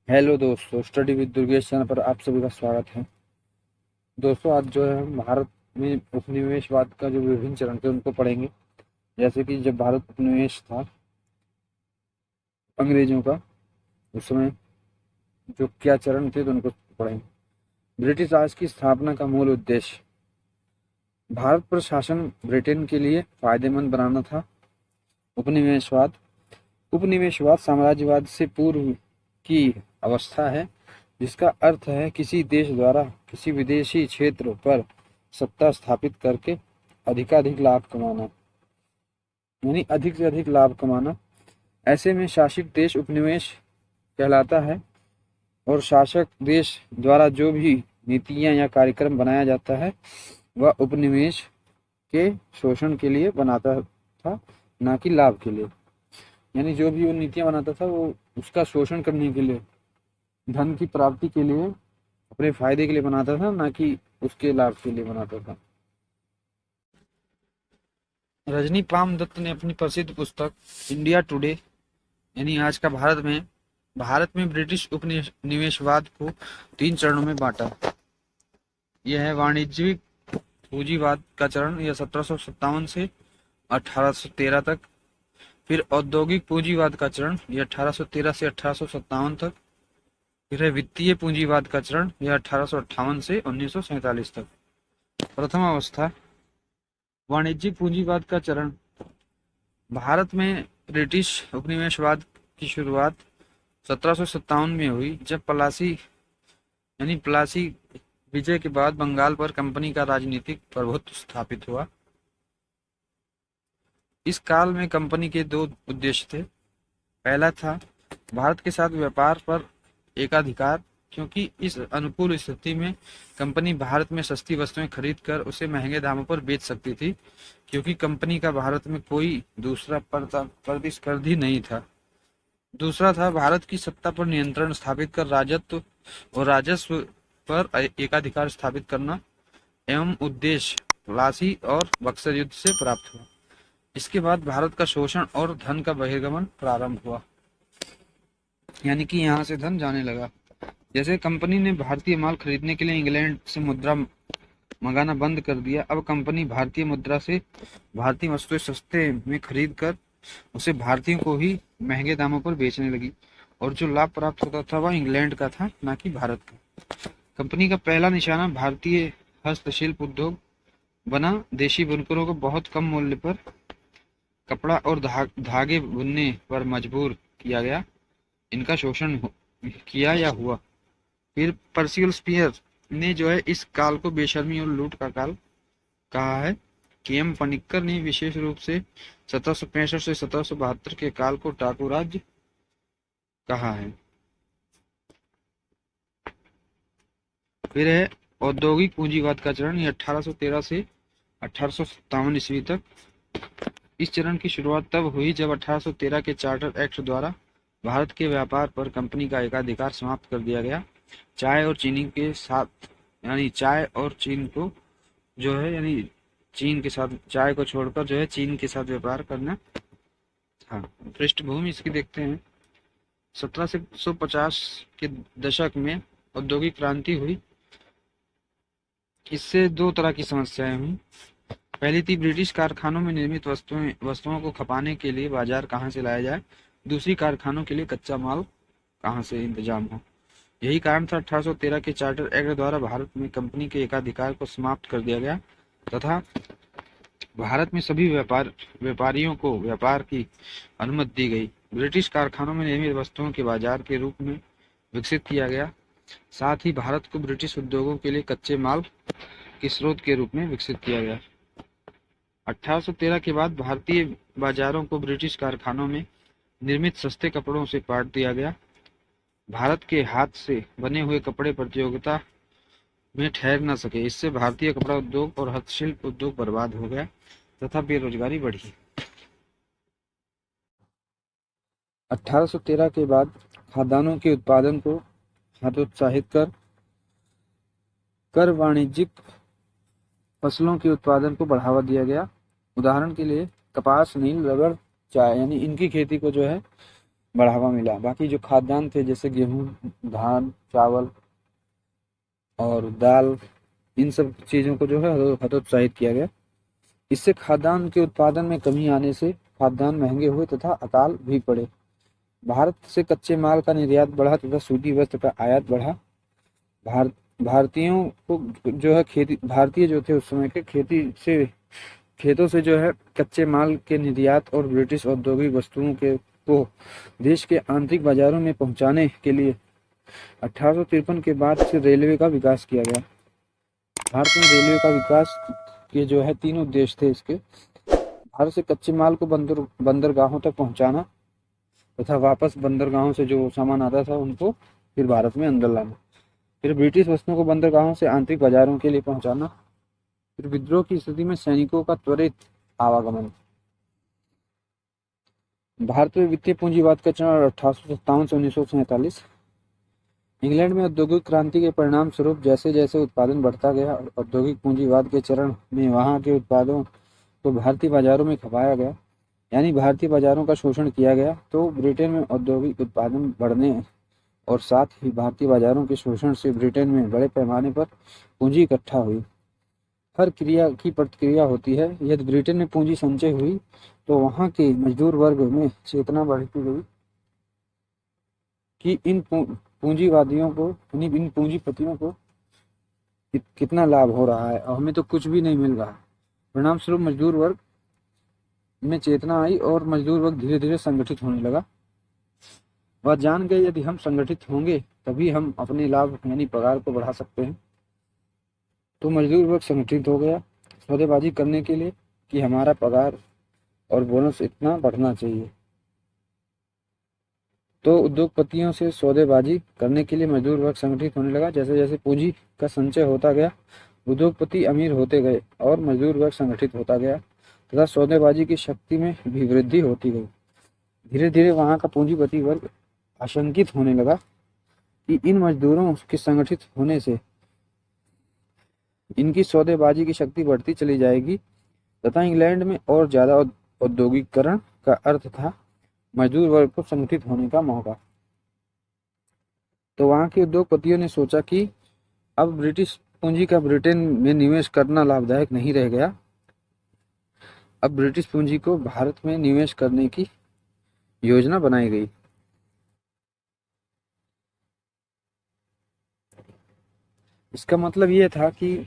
Hello दोस्तों, study with Durgesh channel पर आप सभी का स्वागत है। दोस्तों, आज जो है हम भारत में उपनिवेशवाद का जो विभिन्न चरण थे उनको पढ़ेंगे। जैसे कि जब भारत उपनिवेश था अंग्रेजों का, उस समय जो क्या चरण थे तो उनको पढ़ेंगे। ब्रिटिश राज की स्थापना का मूल उद्देश्य भारत पर शासन ब्रिटेन के लिए फायदेमंद बनाना था। उपनिवेशवाद उपनिवेशवाद साम्राज्यवाद से पूर्व की अवस्था है, जिसका अर्थ है किसी देश द्वारा किसी विदेशी क्षेत्र पर सत्ता स्थापित करके अधिकाधिक लाभ कमाना, यानी अधिक से अधिक लाभ कमाना। ऐसे में शासित देश उपनिवेश कहलाता है और शासक देश द्वारा जो भी नीतियां या कार्यक्रम बनाया जाता है वह उपनिवेश के शोषण के लिए बनाता था, ना कि लाभ के लिए। यानी जो भी वो नीतियां बनाता था वो उसका शोषण करने के लिए, धन की प्राप्ति के लिए, अपने फायदे के लिए बनाता था, ना कि उसके लाभ के लिए बनाता था। रजनी पाम दत्त ने अपनी प्रसिद्ध पुस्तक इंडिया टुडे, यानी आज का भारत में ब्रिटिश उपनिवेशवाद को 3 चरणों में बांटा। यह है वाणिज्यिक पूंजीवाद का चरण, यह 1757 से 1813 तक। फिर औद्योगिक पूंजीवाद का चरण, यह 1813 से 1857 तक। फिर है वित्तीय पूंजीवाद का चरण, यह 1858 से 1947 तक। प्रथम अवस्था वाणिज्यिक पूंजीवाद का चरण। भारत में ब्रिटिश उपनिवेशवाद की शुरुआत 1757 में हुई, जब प्लासी विजय के बाद बंगाल पर कंपनी का राजनीतिक प्रभुत्व स्थापित हुआ। इस काल में कंपनी के 2 उद्देश्य थे। पहला था भारत के साथ व्यापार पर एकाधिकार, क्योंकि इस अनुकूल स्थिति में कंपनी भारत में सस्ती वस्तुएं खरीद कर उसे महंगे दामों पर बेच सकती थी, क्योंकि कंपनी का भारत में कोई दूसरा प्रतिस्पर्धी नहीं था। दूसरा था भारत की सत्ता पर नियंत्रण स्थापित कर राजस्व पर एकाधिकार स्थापित करना, एवं उद्देश्य प्लासी और बक्सर युद्ध से प्राप्त हुआ। इसके बाद भारत का शोषण और धन का बहिर्गमन प्रारंभ हुआ, यानी कि यहाँ से धन जाने लगा। जैसे कंपनी ने भारतीय माल खरीदने के लिए इंग्लैंड से मुद्रा मंगाना बंद कर दिया। अब कंपनी भारतीय मुद्रा से भारतीय वस्तुएं सस्ते में खरीद कर उसे भारतीयों को ही महंगे दामों पर बेचने लगी, और जो लाभ प्राप्त होता था वह इंग्लैंड का था, ना कि भारत का। कंपनी का पहला निशाना भारतीय हस्तशिल्प उद्योग बना। देशी बुनकरों को बहुत कम मूल्य पर कपड़ा और धागे बुनने पर मजबूर किया गया। इनका शोषण किया या हुआ। फिर पर्सियल स्पीयर ने जो है इस काल को बेशर्मी और लूट का काल कहा है। के.एम. पनिक्कर ने विशेष रूप से 1765 से 1772 के काल को टाकू राज्य कहा है। फिर है औद्योगिक पूंजीवाद का चरण, ये 1813 से 1857 ईस्वी तक। इस चरण की शुरुआत तब हुई जब 1813 के चार्टर एक्ट द्वारा भारत के व्यापार पर कंपनी का एकाधिकार समाप्त कर दिया गया। चाय और चीनी के साथ, यानी चाय और चीन को जो है, यानी चीन के साथ, चाय को छोड़कर जो है चीन के साथ व्यापार करना था। पृष्ठभूमि इसकी देखते हैं। 1750 के दशक में औद्योगिक क्रांति हुई। इससे 2 तरह की समस्याएं हुई। पहली थी ब्रिटिश कारखानों में निर्मित वस्तुओं को खपाने के लिए बाजार कहाँ से लाया जाए। दूसरी, कारखानों के लिए कच्चा माल कहाँ से इंतजाम हो। यही कारण था 1813 के चार्टर एक्ट द्वारा भारत में कंपनी के एकाधिकार को समाप्त कर दिया गया तथा भारत में सभी व्यापारियों को व्यापार की अनुमति दी गई। ब्रिटिश कारखानों में निर्मित वस्तुओं के बाजार के रूप में विकसित किया गया। साथ ही भारत को ब्रिटिश उद्योगों के लिए कच्चे माल के स्रोत के रूप में विकसित किया गया। 1813 के बाद भारतीय बाजारों को ब्रिटिश कारखानों में निर्मित सस्ते कपड़ों से पाट दिया गया। भारत के हाथ से बने हुए कपड़े प्रतियोगिता में ठहर न सके। इससे भारतीय कपड़ा उद्योग और हस्तशिल्प उद्योग बर्बाद हो गया तथा बेरोजगारी बढ़ी। 1813 के बाद खाद्यान्नों के उत्पादन को हतोत्साहित कर वाणिज्यिक फसलों के उत्पादन को बढ़ावा दिया गया। उदाहरण के लिए कपास, नील, रबर, चाय, यानी इनकी खेती को जो है बढ़ावा मिला। बाकी जो खाद्यान्न थे जैसे गेहूँ, धान, चावल और दाल, इन सब चीज़ों को जो है हतोत्साहित किया गया। इससे खाद्यान्न के उत्पादन में कमी आने से खाद्यान्न महंगे हुए तथा अकाल भी पड़े। भारत से कच्चे माल का निर्यात बढ़ा तथा सूती वस्त्र का आयात बढ़ा। भार भारतीयों को जो है खेती भारतीय जो थे उस समय के खेतों से जो है कच्चे माल के निर्यात और ब्रिटिश औद्योगिक वस्तुओं के को देश के आंतरिक बाजारों में पहुंचाने के लिए 1853 के बाद से रेलवे का विकास किया गया। भारत में रेलवे का विकास के जो है 3 उद्देश्य थे इसके। भारत से कच्चे माल को बंदरगाहों तक पहुंचाना तथा वापस बंदरगाहों से जो सामान आता था उनको फिर भारत में अंदर लाना। फिर ब्रिटिश वस्तुओं को बंदरगाहों से आंतरिक बाजारों के लिए पहुंचाना। फिर विद्रोह की स्थिति में सैनिकों का त्वरित आवागमन। भारत में वित्तीय पूंजीवाद का चरण 1857 से 1947। इंग्लैंड में औद्योगिक क्रांति के परिणाम स्वरूप जैसे जैसे उत्पादन बढ़ता गया और औद्योगिक पूंजीवाद के चरण में वहां के उत्पादों को भारतीय बाजारों में खपाया गया, यानी भारतीय बाजारों का शोषण किया गया, तो ब्रिटेन में औद्योगिक उत्पादन बढ़ने और साथ ही भारतीय बाजारों के शोषण से ब्रिटेन में बड़े पैमाने पर पूंजी इकट्ठा हुई। हर क्रिया की प्रतिक्रिया होती है। यदि ब्रिटेन में पूंजी संचय हुई तो वहां के मजदूर वर्ग में चेतना बढ़ती गई कि इन पूंजीवादियों को इन पूंजीपतियों को कितना लाभ हो रहा है और हमें तो कुछ भी नहीं मिल रहा। परिणाम स्वरूप मजदूर वर्ग में चेतना आई और मजदूर वर्ग धीरे धीरे संगठित होने लगा। वह जान गए यदि हम संगठित होंगे तभी हम अपने लाभ यानी पगार को बढ़ा सकते हैं। तो मजदूर वर्ग संगठित हो गया सौदेबाजी करने के लिए कि हमारा पगार और बोनस इतना बढ़ना चाहिए। तो उद्योगपतियों से सौदेबाजी करने के लिए मजदूर वर्ग संगठित होने लगा। जैसे जैसे पूंजी का संचय होता गया उद्योगपति अमीर होते गए और मजदूर वर्ग संगठित होता गया तथा सौदेबाजी की शक्ति में भी वृद्धि होती गई। धीरे धीरे वहां का पूंजीपति वर्ग आशंकित होने लगा कि इन मजदूरों के संगठित होने से इनकी सौदेबाजी की शक्ति बढ़ती चली जाएगी तथा इंग्लैंड में और ज्यादा औद्योगिकरण का अर्थ था मजदूर वर्ग को संगठित होने का मौका। तो वहां के उद्योगपतियों ने सोचा कि अब ब्रिटिश पूंजी का ब्रिटेन में निवेश करना लाभदायक नहीं रह गया। अब ब्रिटिश पूंजी को भारत में निवेश करने की योजना बनाई गई। इसका मतलब यह था कि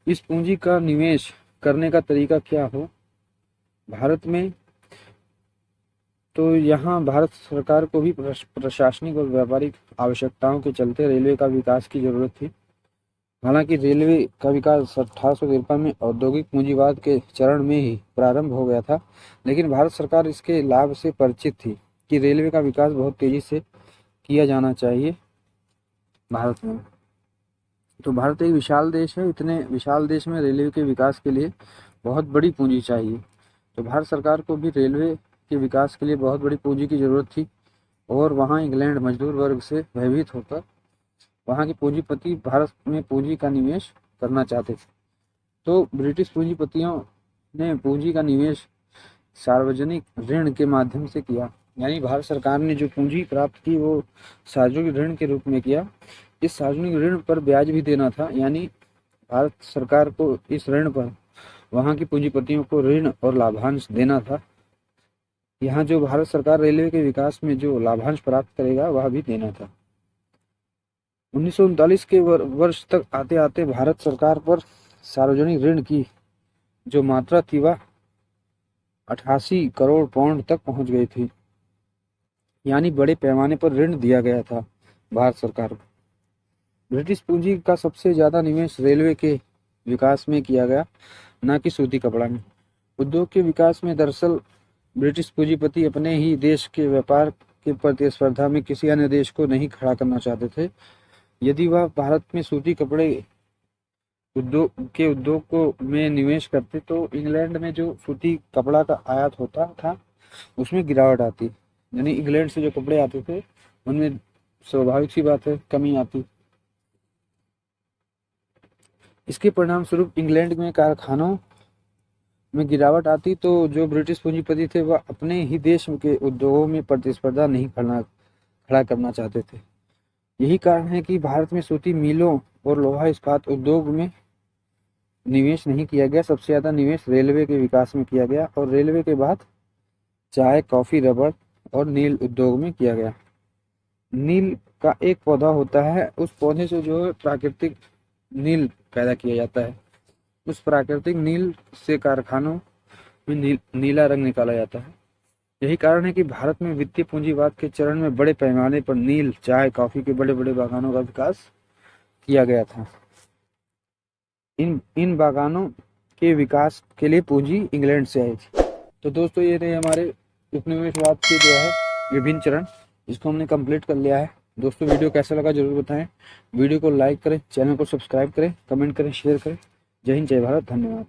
इस पूंजी का निवेश करने का तरीका क्या हो भारत में। तो यहाँ भारत सरकार को भी प्रशासनिक और व्यापारिक आवश्यकताओं के चलते रेलवे का विकास की जरूरत थी। हालांकि रेलवे का विकास 1853 में औद्योगिक पूंजीवाद के चरण में ही प्रारंभ हो गया था, लेकिन भारत सरकार इसके लाभ से परिचित थी कि रेलवे का विकास बहुत तेजी से किया जाना चाहिए भारत में। तो भारत एक विशाल देश है, इतने विशाल देश में रेलवे के विकास के लिए बहुत बड़ी पूंजी चाहिए। तो भारत सरकार को भी रेलवे के विकास के लिए बहुत बड़ी पूंजी की जरूरत थी और वहाँ इंग्लैंड मजदूर वर्ग से भयभीत होकर वहाँ के पूंजीपति भारत में पूंजी का निवेश करना चाहते थे। तो ब्रिटिश पूंजीपतियों ने पूंजी का निवेश सार्वजनिक ऋण के माध्यम से किया, यानी भारत सरकार ने जो पूंजी प्राप्त की वो सार्वजनिक ऋण के रूप में किया। इस सार्वजनिक ऋण पर ब्याज भी देना था, यानी भारत सरकार को इस ऋण पर वहां की पूंजीपतियों को ऋण और लाभांश देना था। यहाँ जो भारत सरकार रेलवे के विकास में जो लाभांश प्राप्त करेगा वह भी देना था। 1939 के वर्ष तक आते आते भारत सरकार पर सार्वजनिक ऋण की जो मात्रा थी वह 88 करोड़ पाउंड तक पहुंच गई थी, यानी बड़े पैमाने पर ऋण दिया गया था भारत सरकार को। ब्रिटिश पूंजी का सबसे ज्यादा निवेश रेलवे के विकास में किया गया, न कि सूती कपड़ा में। उद्योग के विकास में दरअसल ब्रिटिश पूंजीपति अपने ही देश के व्यापार के प्रतिस्पर्धा में किसी अन्य देश को नहीं खड़ा करना चाहते थे। यदि वह भारत में सूती कपड़े उद्योग को में निवेश करते तो इंग्लैंड में जो सूती कपड़ा का आयात होता था उसमें गिरावट आती, यानी इंग्लैंड से जो कपड़े आते थे उनमें स्वाभाविक सी बात है कमी आती। इसके परिणाम स्वरूप इंग्लैंड में कारखानों में गिरावट आती तो जो ब्रिटिश पूंजीपति थे वह अपने ही देश के उद्योगों में प्रतिस्पर्धा नहीं खड़ा करना चाहते थे। यही कारण है कि भारत में सूती मिलों और लोहा इस्पात उद्योग में निवेश नहीं किया गया। सबसे ज़्यादा निवेश रेलवे के विकास में किया गया और रेलवे के बाद चाय, कॉफी, रबड़ और नील उद्योग में किया गया। नील का एक पौधा होता है, उस पौधे से जो है प्राकृतिक नील पैदा किया जाता है। उस प्राकृतिक नील से कारखानों में नीला रंग निकाला जाता है। यही कारण है कि भारत में वित्तीय पूंजीवाद के चरण में बड़े पैमाने पर नील, चाय, कॉफी के बड़े बड़े बागानों का विकास किया गया था। इन इन बागानों के विकास के लिए पूंजी इंग्लैंड से आई थी। तो दोस्तों ये थे हमारे उपनिवेशवाद के जो है विभिन्न चरण, इसको हमने कंप्लीट कर लिया है। दोस्तों वीडियो कैसा लगा जरूर बताएं। वीडियो को लाइक करें, चैनल को सब्सक्राइब करें, कमेंट करें, शेयर करें। जय हिंद, जय भारत, धन्यवाद।